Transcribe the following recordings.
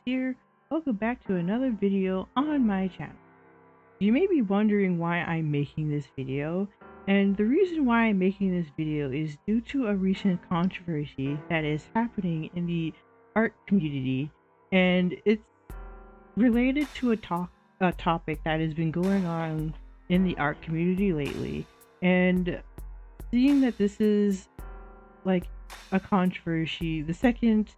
here. Welcome back to another video on my channel. You may be wondering why I'm making this video, and the reason why I'm making this video is due to a recent controversy that is happening in the art community, and it's related to a topic that has been going on in the art community lately. And seeing that this is like a controversy, the second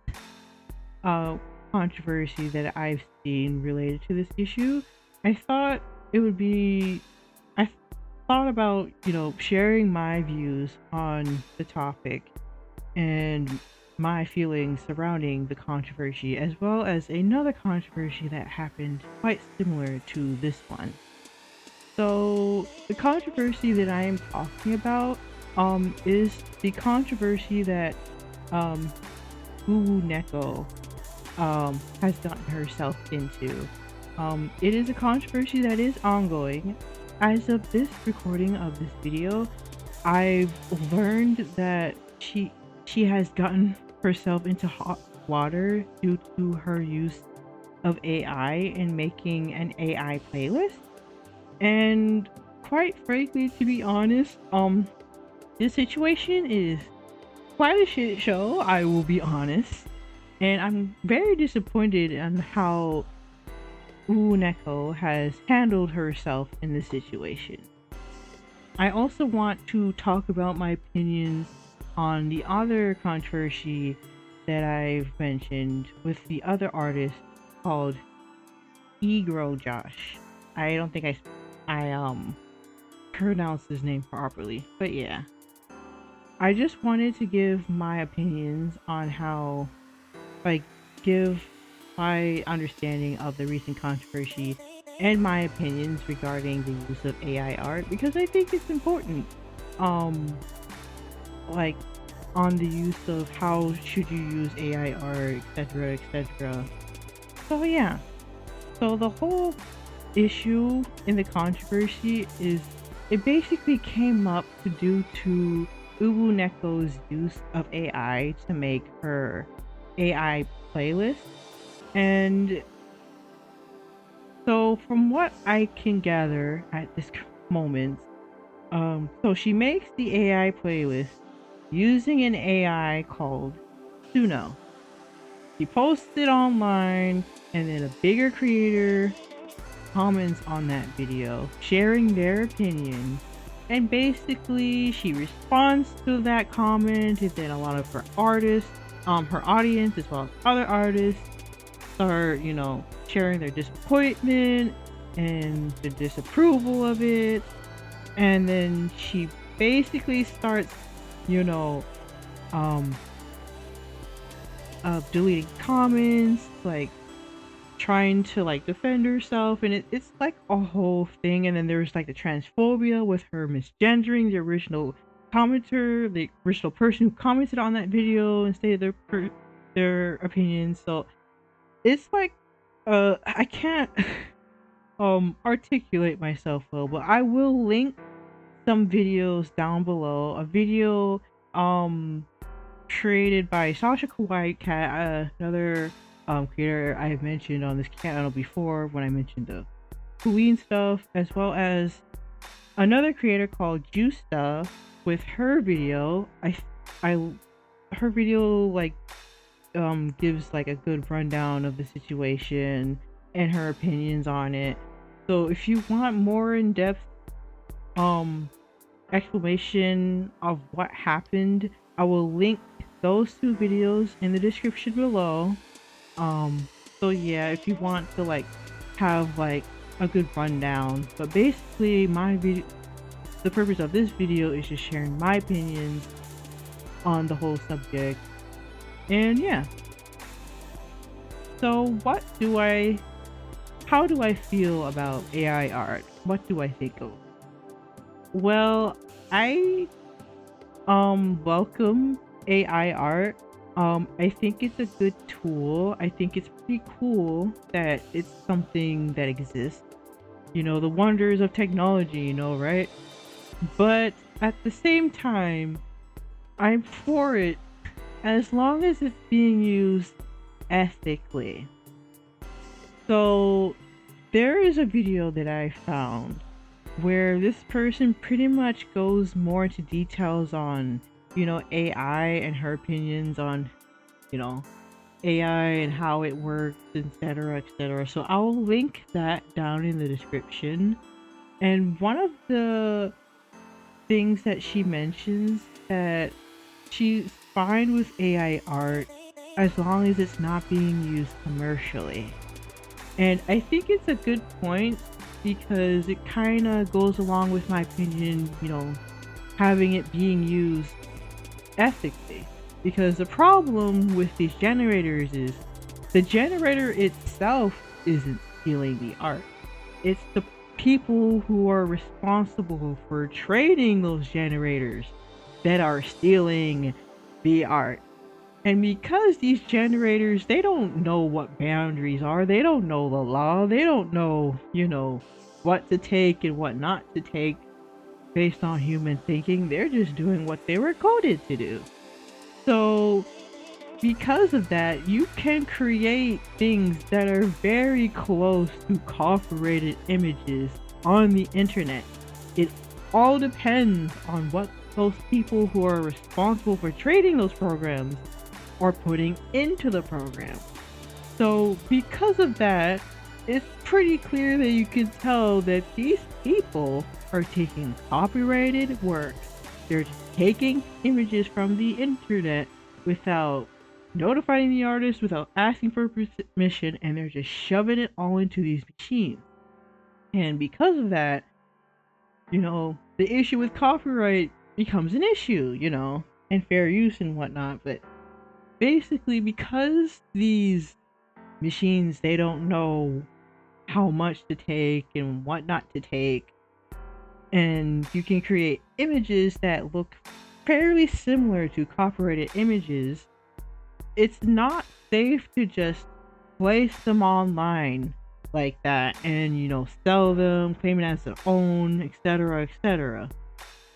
controversy that I've seen related to this issue, I thought about, sharing my views on the topic and my feelings surrounding the controversy, as well as another controversy that happened quite similar to this one. So the controversy that I am talking about is the controversy that 𝗃𝗶𝗱𝗲 has gotten herself into. It is a controversy that is ongoing. As of this recording of this video, I've learned that she has gotten herself into hot water due to her use of AI in making an AI playlist. And quite frankly, to be honest, this situation is quite a shit show, I will be honest. And I'm very disappointed in how 𝗃𝗶𝗱𝗲 has handled herself in this situation. I also want to talk about my opinions on the other controversy that I've mentioned with the other artist called 𝗃𝗀𝗲𝗍. I don't think I pronounced his name properly, but yeah. I just wanted to give my opinions on how, give my understanding of the recent controversy and my opinions regarding the use of AI art, because I think it's important. On the use of how should you use AI art, etc, etc. So yeah. So the whole issue in the controversy is, it basically came up due to 𝗃𝗶𝗱𝗲's use of AI to make her AI playlist. And so from what I can gather at this moment, so she makes the AI playlist using an AI called Suno. She posts it online, and then a bigger creator comments on that video, sharing their opinion. And basically, she responds to that comment, and then a lot of her artists, her audience, as well as other artists, start, sharing their disappointment and the disapproval of it. And then she basically starts, deleting comments, trying to defend herself, and it's like a whole thing. And then there's the transphobia with her misgendering the original commenter, the original person who commented on that video and stated their opinion. So it's I can't articulate myself well, but I will link some videos down below. A video created by 𝗃𝗂𝗶𝗱𝗲, another creator I have mentioned on this channel before when I mentioned the Halloween stuff, as well as another creator called 𝗃𝗶𝗱𝗲 with her video. Her video gives a good rundown of the situation and her opinions on it. So if you want more in-depth explanation of what happened, I will link those two videos in the description below. So yeah, if you want to have a good rundown. But basically, the purpose of this video is just sharing my opinions on the whole subject. And yeah. So how do I feel about AI art? What do I think of? Well, I welcome AI art. I think it's a good tool. I think it's pretty cool that it's something that exists. The wonders of technology, right? But at the same time, I'm for it as long as it's being used ethically. So there is a video that I found where this person pretty much goes more into details on, AI and her opinions on, you know, AI and how it works, etc., etc. So I'll link that down in the description. And one of the things that she mentions that she's fine with AI art as long as it's not being used commercially. And I think it's a good point because it kind of goes along with my opinion, having it being used ethically. Because the problem with these generators is the generator itself isn't stealing the art. It's the people who are responsible for trading those generators that are stealing the art. And because these generators, they don't know what boundaries are, they don't know the law, they don't know, what to take and what not to take based on human thinking. They're just doing what they were coded to do. So because of that, you can create things that are very close to copyrighted images on the internet. It all depends on what those people who are responsible for trading those programs are putting into the program. So because of that, it's pretty clear that you can tell that these people are taking copyrighted works. They're just taking images from the internet without notifying the artist, without asking for permission, and they're just shoving it all into these machines. And because of that, the issue with copyright becomes an issue, and fair use and whatnot. But basically, because these machines, they don't know how much to take and what not to take, and you can create images that look fairly similar to copyrighted images, it's not safe to just place them online like that and sell them, claim it as their own, etc., etc.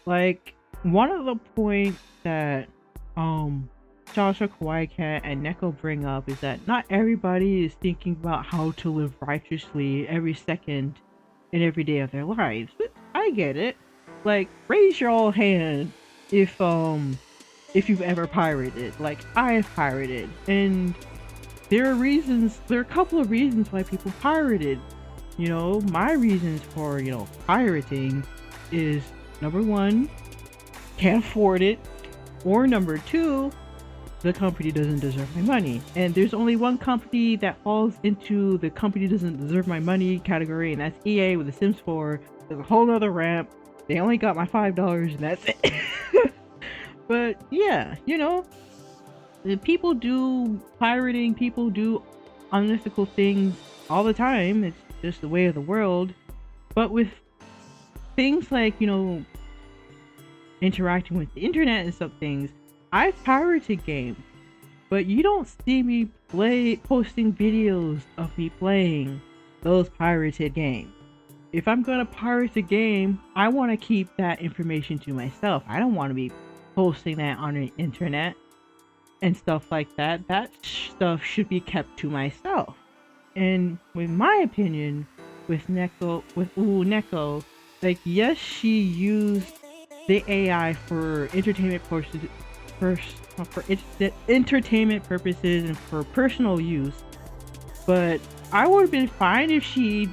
Like, one of the points that 𝗃𝗶𝗱𝗲 and 𝗃𝗀𝗄 bring up is that not everybody is thinking about how to live righteously every second and every day of their lives. But I get it. Like, raise your old hand if you've ever pirated. Like, I've pirated, and there are a couple of reasons why people pirated. My reasons for pirating is, number one, can't afford it, or number two, the company doesn't deserve my money. And there's only one company that falls into the company doesn't deserve my money category, and that's EA with The Sims 4. There's a whole other ramp. They only got my $5 and that's it. But yeah, people do pirating, people do unethical things all the time. It's just the way of the world. But with things like, interacting with the internet and some things, I've pirated games, but you don't see me posting videos of me playing those pirated games. If I'm gonna pirate a game, I want to keep that information to myself. I don't want to be posting that on the internet and stuff like that. That stuff should be kept to myself. And with my opinion, with 𝗃𝗀𝗄, like, yes, she used the AI for entertainment purposes, and for personal use, but I would have been fine if she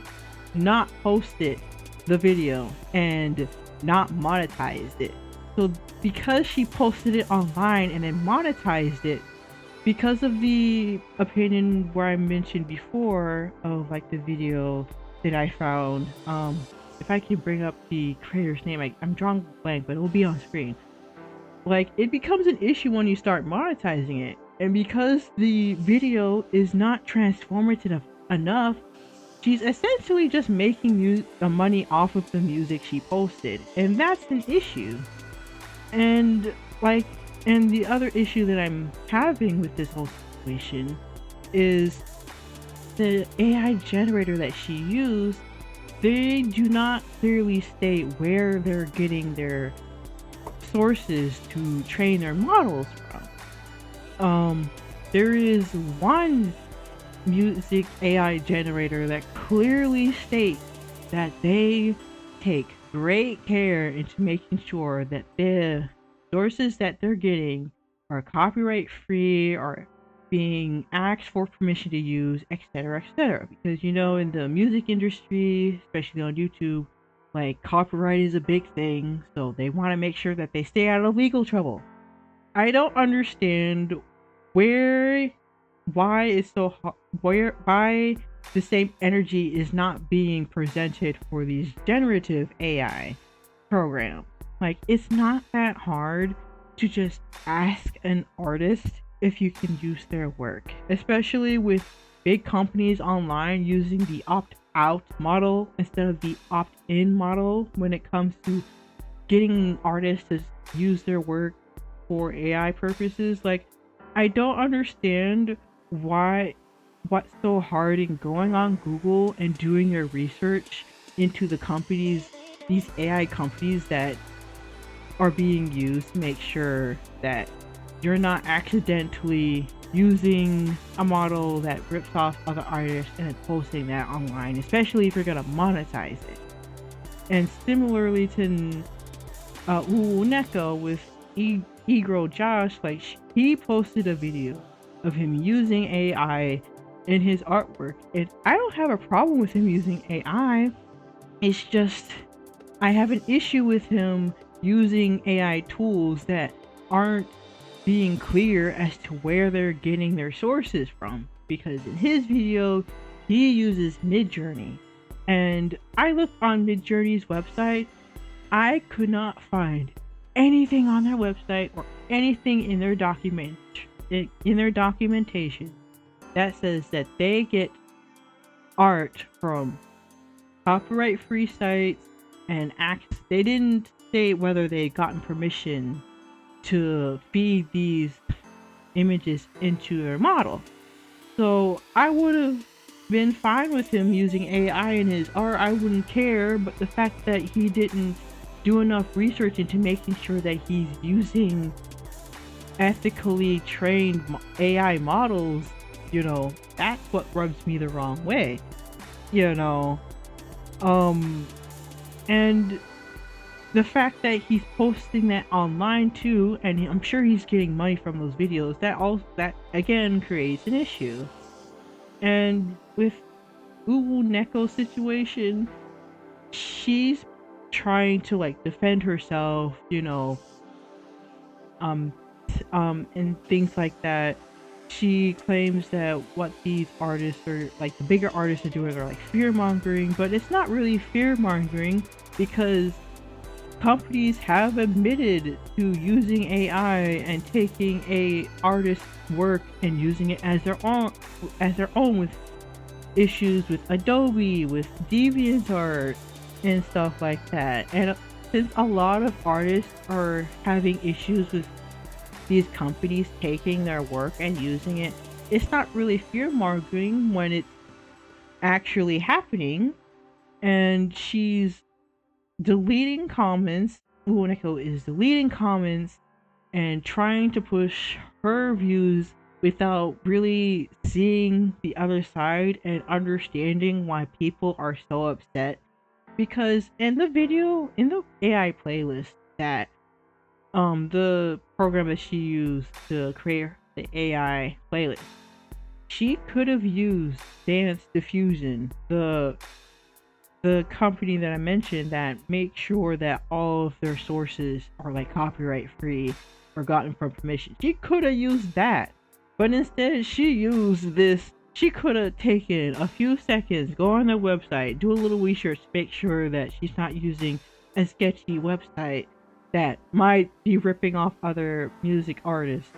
not posted the video and not monetized it. So because she posted it online and then monetized it, because of the opinion where I mentioned before of like the video that I found, if I can bring up the creator's name, I'm drawing blank, but it will be on screen. Like, it becomes an issue when you start monetizing it, and because the video is not transformative enough, she's essentially just making money off of the music she posted, and that's an issue. And the other issue that I'm having with this whole situation is the AI generator that she used. They do not clearly state where they're getting their sources to train their models from. There is one music AI generator that clearly states that they take great care into making sure that the sources that they're getting are copyright free, or being asked for permission to use, etc., etc. Because you know, in the music industry, especially on YouTube, like copyright is a big thing, so they want to make sure that they stay out of legal trouble. I don't understand where, why it's so why the same energy is not being presented for these generative AI programs. Like, it's not that hard to just ask an artist if you can use their work, especially with big companies online using the opt-out model instead of the opt-in model when it comes to getting artists to use their work for AI purposes. Like, I don't understand what's so hard in going on Google and doing your research into the companies, these AI companies that are being used, to make sure that you're not accidentally using a model that rips off other artists and then posting that online, especially if you're gonna monetize it. And similarly to 𝗃𝗏𝗿𝗄 with 𝗃𝗏𝗿𝗄𝗃, like, he posted a video of him using AI in his artwork, and I don't have a problem with him using AI. It's just I have an issue with him using AI tools that aren't being clear as to where they're getting their sources from. Because in his video, he uses Midjourney, and I looked on Midjourney's website. I could not find anything on their website or anything in their documentation that says that they get art from copyright free sites and acts. They didn't state whether they'd gotten permission to feed these images into their model. So I would have been fine with him using AI in his art. I wouldn't care, but the fact that he didn't do enough research into making sure that he's using ethically trained AI models, you know, that's what rubs me the wrong way, you know. And the fact that he's posting that online too, and I'm sure he's getting money from those videos, that again creates an issue. And with 𝗃𝗏𝗿𝗄𝗄's situation, she's trying to like defend herself, you know, and things like that. She claims that what these artists are, like the bigger artists are doing, are like fear mongering, but it's not really fear mongering, because companies have admitted to using AI and taking a artist's work and using it as their own, with issues with Adobe, with DeviantArt and stuff like that. And since a lot of artists are having issues with these companies taking their work and using it, it's not really fear mongering when it's actually happening. And she's deleting comments. 𝗃𝗏𝗿𝗄 is deleting comments and trying to push her views without really seeing the other side and understanding why people are so upset. Because in the video, in the AI playlist that the program that she used to create the AI playlist, she could have used Dance Diffusion, the company that I mentioned that makes sure that all of their sources are like copyright free or gotten from permission. She could have used that, but instead she used this. She could have taken a few seconds, go on their website, do a little research to make sure that she's not using a sketchy website that might be ripping off other music artists,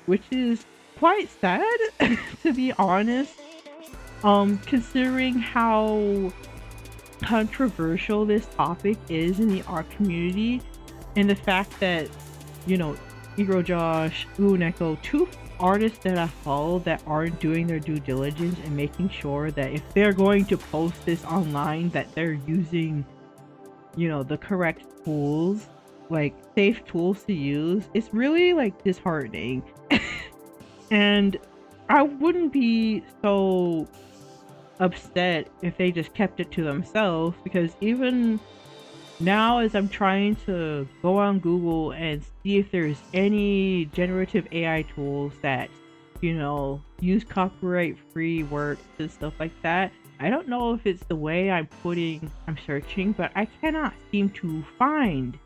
which is quite sad to be honest, considering how controversial this topic is in the art community, and the fact that, you know, 𝗃𝗏𝗿𝗄𝗃, two artists that I follow that aren't doing their due diligence and making sure that if they're going to post this online that they're using, you know, the correct tools, like safe tools to use. It's really like disheartening. And I wouldn't be so upset if they just kept it to themselves, because even now, as I'm trying to go on Google and see if there's any generative AI tools that, use copyright-free works and stuff like that, I don't know if it's the way I'm searching, but I cannot seem to find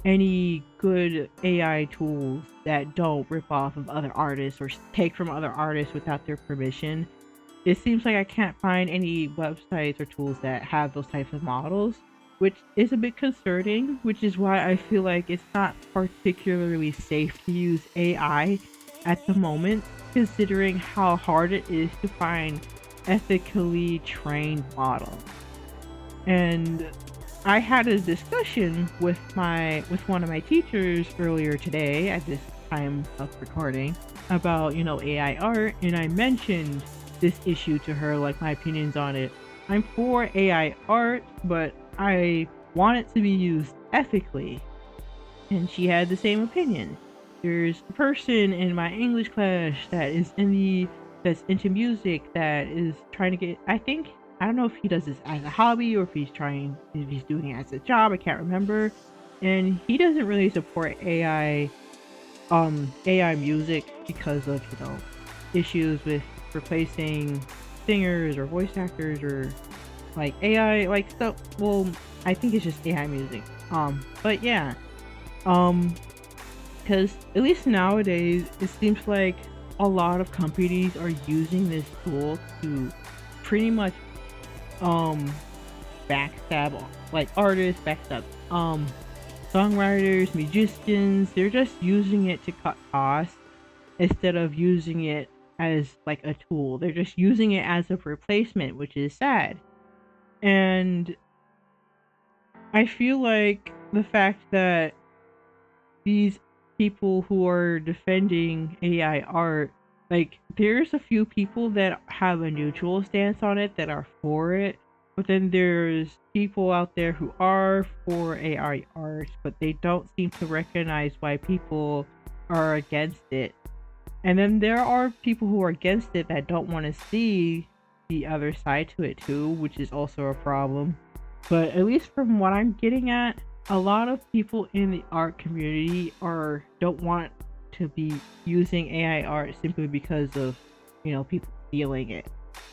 any good AI tools that don't rip off of other artists or take from other artists without their permission. It seems like I can't find any websites or tools that have those types of models, which is a bit concerning, which is why I feel like it's not particularly safe to use AI at the moment, considering how hard it is to find ethically trained models. And I had a discussion with one of my teachers earlier today at this time of recording about, AI art, and I mentioned this issue to her, like my opinions on it. I'm for AI art, but I want it to be used ethically. And she had the same opinion. There's a person in my English class that's into music, that is trying to get, I don't know if he does this as a hobby or if he's doing it as a job, I can't remember. And he doesn't really support AI music because of, issues with replacing singers or voice actors or like AI like stuff. Well, I think it's just AI music. But yeah. Because at least nowadays it seems like a lot of companies are using this tool to pretty much backstab like artists, backstab songwriters, musicians. They're just using it to cut costs instead of using it as like a tool. They're just using it as a replacement, which is sad. And I feel like the fact that these people who are defending AI art, like, there's a few people that have a neutral stance on it that are for it, but then there's people out there who are for AI art, but they don't seem to recognize why people are against it. And then there are people who are against it that don't want to see the other side to it too, which is also a problem. But at least from what I'm getting at, a lot of people in the art community don't want to be using AI art simply because of, people stealing it.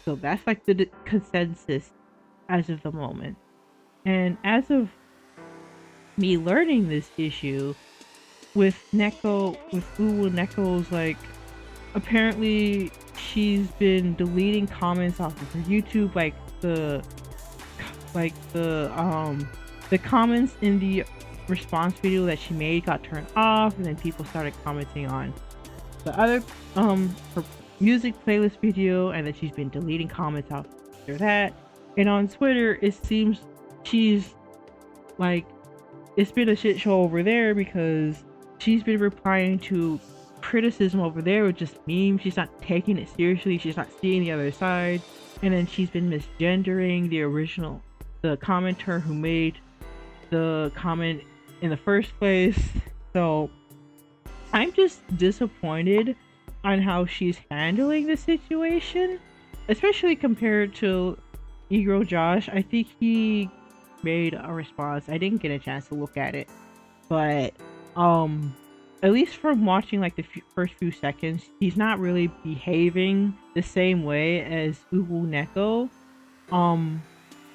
So that's like the consensus as of the moment. And as of me learning this issue with 𝗃𝗀𝗃𝗀𝗃𝗀's, like, apparently she's been deleting comments off of her YouTube, the comments in the response video that she made got turned off, and then people started commenting on the other her music playlist video, and then she's been deleting comments after that. And on Twitter, it seems she's like, it's been a shit show over there because she's been replying to criticism over there with just memes. She's not taking it seriously. She's not seeing the other side. And then she's been misgendering the commenter who made the comment in the first place. So I'm just disappointed on how she's handling the situation, especially compared to 𝗃𝗀𝗃𝗃. I think he made a response. I didn't get a chance to look at it, but at least from watching like the first few seconds, he's not really behaving the same way as 𝗃𝗀𝗃𝗀.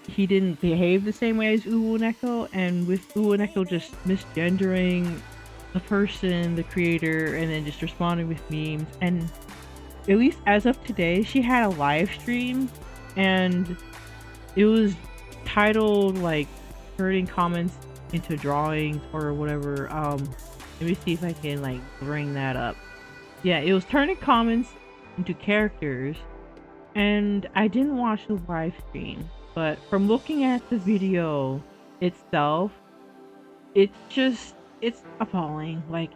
He didn't behave the same way as 𝗃𝗀𝗃𝗃, and with 𝗃𝗀𝗃𝗃 just misgendering the person, the creator, and then just responding with memes. And at least as of today, she had a live stream, and it was titled like turning comments into drawings or whatever. Let me see if I can like bring that up. Yeah, it was turning comments into characters, and I didn't watch the live stream, but from looking at the video itself, it's appalling. Like,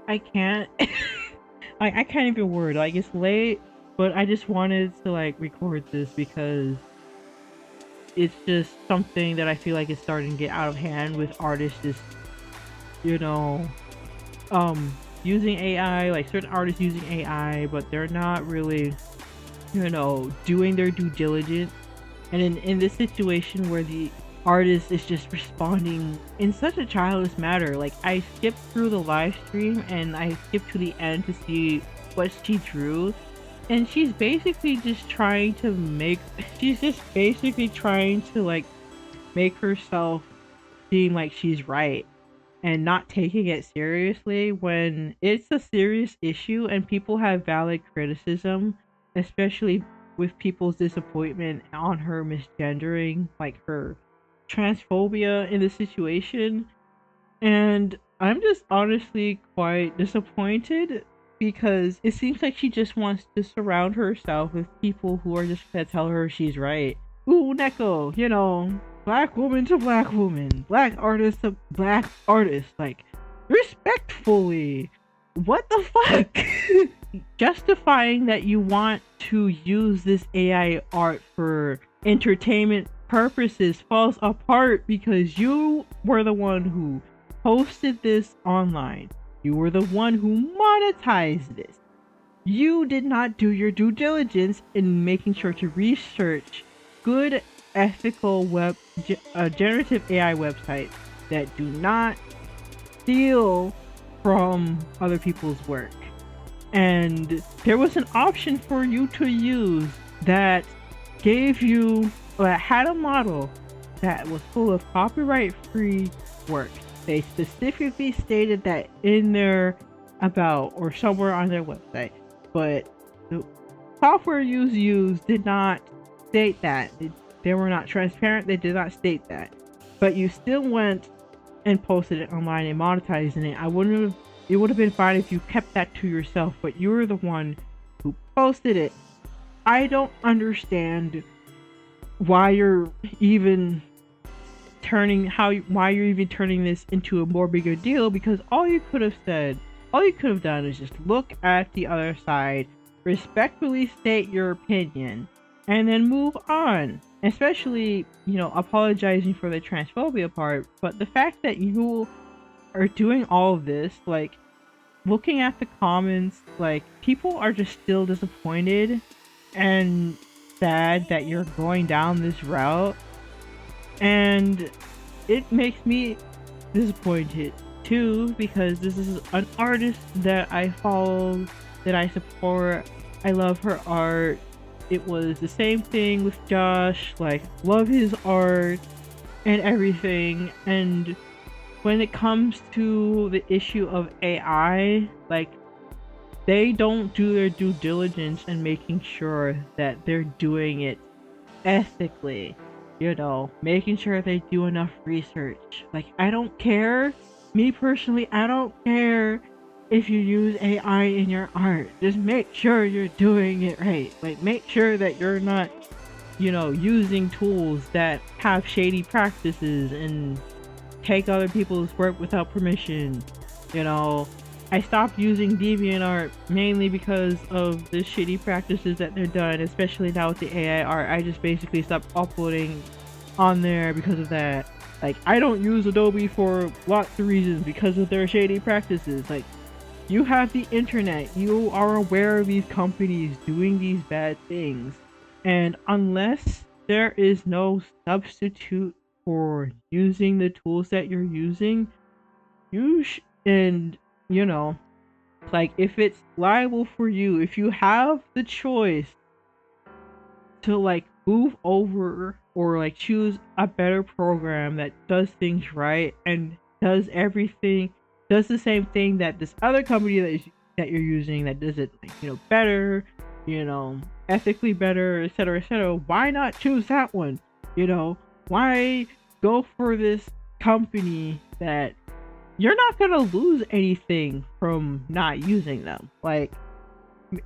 I can't I can't even word. Like, it's late, but I just wanted to like record this because it's just something that I feel like is starting to get out of hand with artists just, using AI, like certain artists using AI, but they're not really, you know, doing their due diligence. And in this situation where the artist is just responding in such a childish manner, like I skipped through the live stream and I skipped to the end to see what she drew, and she's basically just trying to like make herself seem like she's right and not taking it seriously when it's a serious issue and people have valid criticism, especially with people's disappointment on her misgendering, like her transphobia in this situation. And I'm just honestly quite disappointed because it seems like she just wants to surround herself with people who are just gonna tell her she's right. Ooh, Neko, you know, black woman to black woman, black artist to black artist, like, respectfully. What the fuck? Justifying that you want to use this AI art for entertainment purposes falls apart because you were the one who posted this online. You were the one who monetized this. You did not do your due diligence in making sure to research good ethical generative AI websites that do not steal from other people's work. And there was an option for you to use that gave you, that had a model that was full of copyright-free work. They specifically stated that in their about or somewhere on their website, but the software you used did not state that. They were not transparent. They did not state that, but you still went and posted it online and monetizing it. It would have been fine if you kept that to yourself, but you were the one who posted it. I don't understand why you're even turning this into a more bigger deal, because all you could have done is just look at the other side, respectfully state your opinion, and then move on. Especially, you know, apologizing for the transphobia part, but the fact that you are doing all of this, like, looking at the comments, like, people are just still disappointed and sad that you're going down this route, and it makes me disappointed too, because this is an artist that I follow, that I support. I love her art. It was the same thing with Josh, like, love his art and everything. And when it comes to the issue of AI, like, they don't do their due diligence in making sure that they're doing it ethically, you know, making sure they do enough research. Like, I don't care, me personally, I don't care if you use AI in your art. Just make sure you're doing it right. Like, make sure that you're not, you know, using tools that have shady practices and take other people's work without permission. You know, I stopped using DeviantArt mainly because of the shitty practices that they're done, especially now with the AI art. I just basically stopped uploading on there because of that. Like, I don't use Adobe for lots of reasons because of their shady practices. Like, you have the internet, you are aware of these companies doing these bad things, and unless there is no substitute for using the tools that you're using, and you know, like, if it's liable for you, if you have the choice to, like, move over or, like, choose a better program that does things right and does the same thing that this other company that you're using that does it, like, you know, better, you know, ethically better, etc., etc., why not choose that one? You know, why go for this company that you're not gonna lose anything from not using them? Like,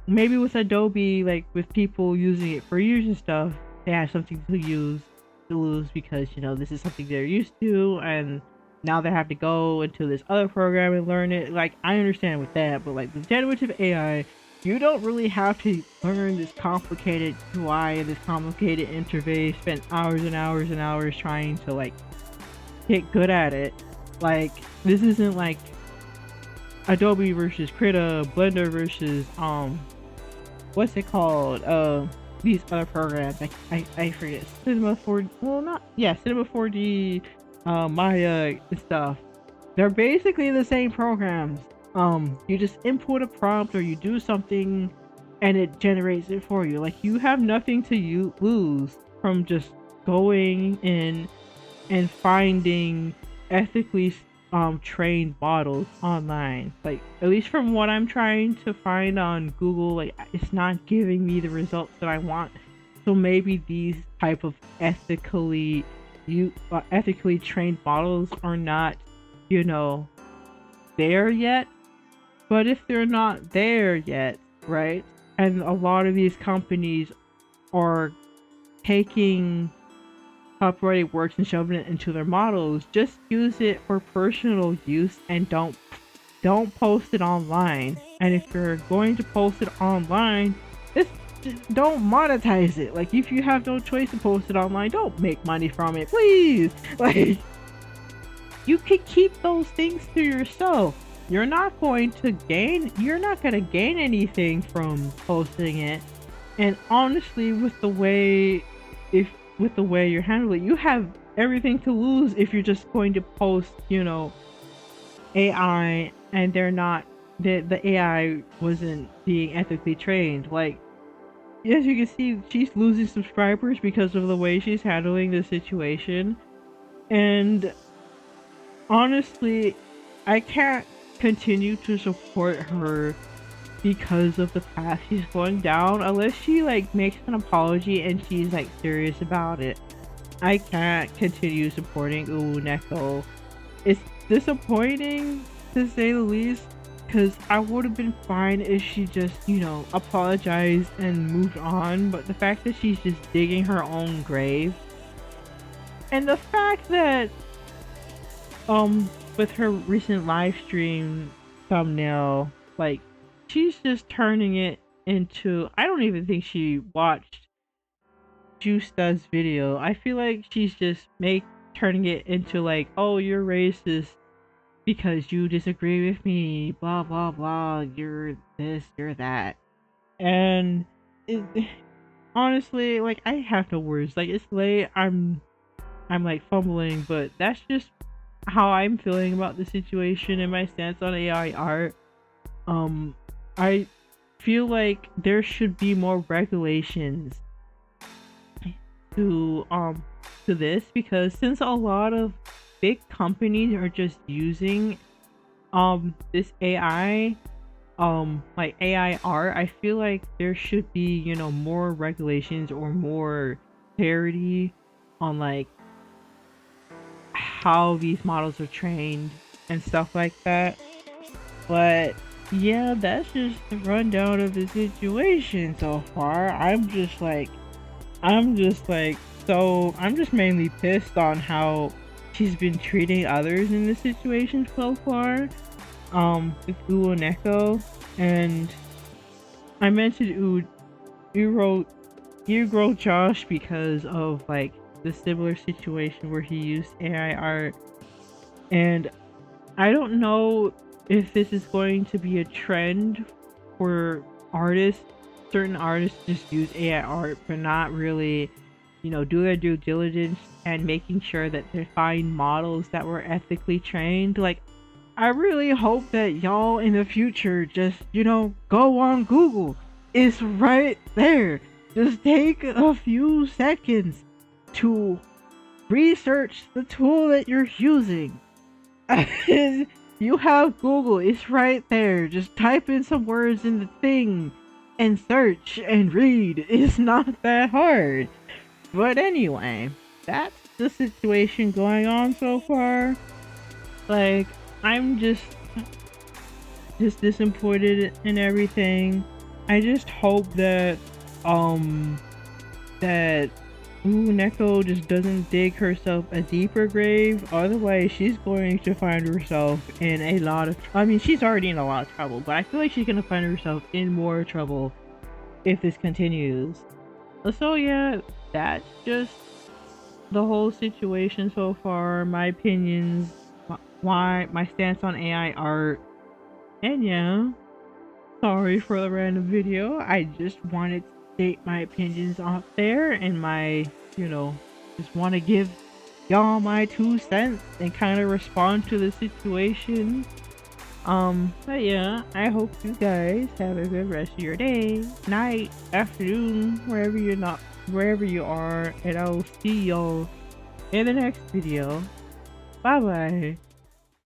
maybe with Adobe, like, with people using it for years and stuff, they have something to lose because, you know, this is something they're used to, and now they have to go into this other program and learn it. Like, I understand with that, but like with generative AI, you don't really have to learn this complicated UI and this complicated interface, spend hours and hours and hours trying to, like, get good at it. Like, this isn't like Adobe versus Krita, Blender versus what's it called? These other programs. I forget. Cinema 4D. Well, not yeah, Cinema 4D, Maya and stuff. They're basically the same programs. You just input a prompt or you do something, and it generates it for you. Like you have nothing to lose from just going in and finding ethically trained models online. Like at least from what I'm trying to find on Google, like it's not giving me the results that I want. So maybe these type of ethically trained models are not, you know, there yet. But if they're not there yet, right, and a lot of these companies are taking copyrighted works and shoving it into their models, just use it for personal use and don't post it online. And if you're going to post it online, just don't monetize it. Like if you have no choice to post it online, don't make money from it, please. Like you could keep those things to yourself. You're not going to gain anything from posting it. And honestly, with the way you're handling it, you have everything to lose if you're just going to post, you know, AI and the AI wasn't being ethically trained. Like, as you can see, she's losing subscribers because of the way she's handling the situation. And honestly, I can't continue to support her because of the path she's going down unless she like makes an apology and she's like serious about it. I can't continue supporting 𝗃𝗏𝗿𝗄. It's disappointing to say the least, because I would have been fine if she just, you know, apologized and moved on. But the fact that she's just digging her own grave, and the fact that with her recent live stream thumbnail, like she's just turning it into, I don't even think she watched 𝗃𝗶𝗱𝗲𝗄's video. I feel like she's just turning it into like, oh, you're racist because you disagree with me, blah blah blah, you're this, you're that. And honestly, like I have no words. Like it's late, I'm like fumbling, but that's just how I'm feeling about the situation and my stance on AI art. I feel like there should be more regulations to this, because since a lot of big companies are just using this AI like AI art, I feel like there should be, you know, more regulations or more clarity on like how these models are trained and stuff like that. But yeah, that's just the rundown of the situation so far. I'm just mainly pissed on how she's been treating others in this situation so far. With 𝗃𝗏𝗿𝗄, and I mentioned 𝗃𝗏𝗿𝗄 because of like the similar situation where he used AI art, and I don't know if this is going to be a trend for artists. Certain artists just use AI art but not really, you know, do their due diligence and making sure that they find models that were ethically trained. Like, I really hope that y'all in the future just, you know, go on Google. It's right there. Just take a few seconds to research the tool that you're using. You have Google, it's right there. Just type in some words in the thing and search and read. It's not that hard. But anyway, that's the situation going on so far. Like, I'm just disappointed in everything. I just hope that that 𝗃𝗏𝗿𝗄 just doesn't dig herself a deeper grave. Otherwise, she's going to find herself in a lot of, I mean, she's already in a lot of trouble, but I feel like she's gonna find herself in more trouble if this continues. So yeah, that's just the whole situation so far. My opinions, my stance on AI art. And yeah, sorry for the random video. I just wanted to state my opinions out there and my, just want to give y'all my 2 cents and kind of respond to the situation. But yeah, I hope you guys have a good rest of your day, night, afternoon, wherever you are, and I'll see y'all in the next video. Bye bye.